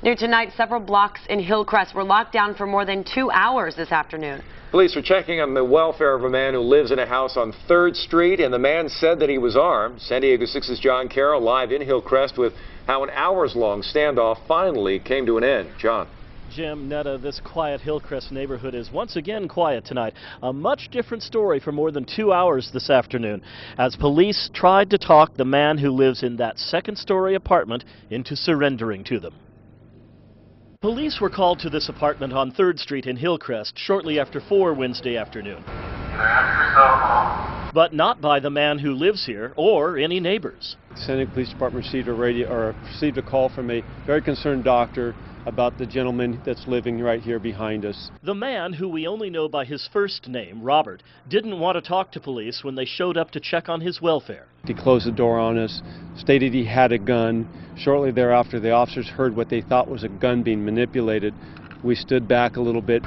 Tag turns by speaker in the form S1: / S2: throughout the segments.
S1: Near tonight, several blocks in Hillcrest were locked down for more than 2 hours this afternoon.
S2: Police are checking on the welfare of a man who lives in a house on 3rd Street, and the man said that he was armed. San Diego 6's John Carroll live in Hillcrest with how an hours-long standoff finally came to an end. John.
S3: Jim, Netta, this quiet Hillcrest neighborhood is once again quiet tonight. A much different story for more than 2 hours this afternoon, as police tried to talk the man who lives in that second-story apartment into surrendering to them. Police were called to this apartment on 3rd Street in Hillcrest shortly after 4 Wednesday afternoon. But not by the man who lives here or any neighbors.
S4: The San Diego Police Department received a call from a very concerned doctor about the gentleman that's living right here behind us.
S3: The man, who we only know by his first name, Robert, didn't want to talk to police when they showed up to check on his welfare.
S4: He closed the door on us, stated he had a gun. Shortly thereafter, the officers heard what they thought was a gun being manipulated. We stood back a little bit.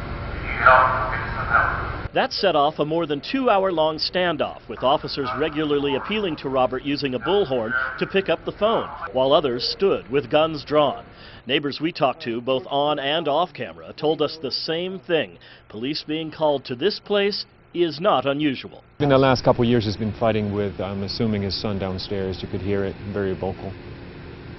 S3: That set off a more than 2-hour-long standoff, with officers regularly appealing to Robert using a bullhorn to pick up the phone, while others stood with guns drawn. Neighbors we talked to, both on and off camera, told us the same thing. Police being called to this place is not unusual.
S5: In the last couple of years, he's been fighting with, I'm assuming, his son downstairs. You could hear it, very vocal.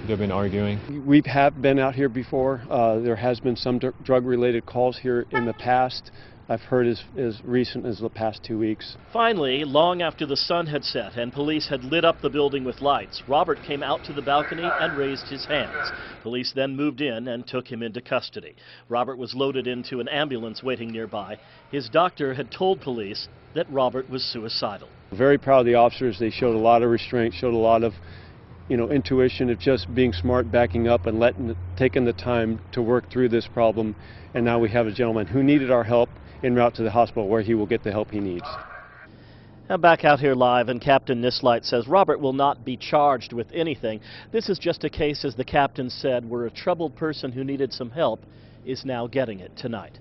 S5: They've been arguing.
S4: We have been out here before. There has been some drug-related calls here in the past. I've heard as recent as the past 2 weeks.
S3: Finally, long after the sun had set and police had lit up the building with lights, Robert came out to the balcony and raised his hands. Police then moved in and took him into custody. Robert was loaded into an ambulance waiting nearby. His doctor had told police that Robert was suicidal.
S4: Very proud of the officers. They showed a lot of restraint, showed a lot of intuition of just being smart, backing up and taking the time to work through this problem. And now we have a gentleman who needed our help en route to the hospital, where he will get the help he needs.
S3: Now back out here live, and Captain Nislight says Robert will not be charged with anything. This is just a case, as the captain said, where a troubled person who needed some help is now getting it tonight.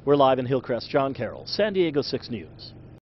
S3: We're live in Hillcrest. John Carroll, San Diego 6 News.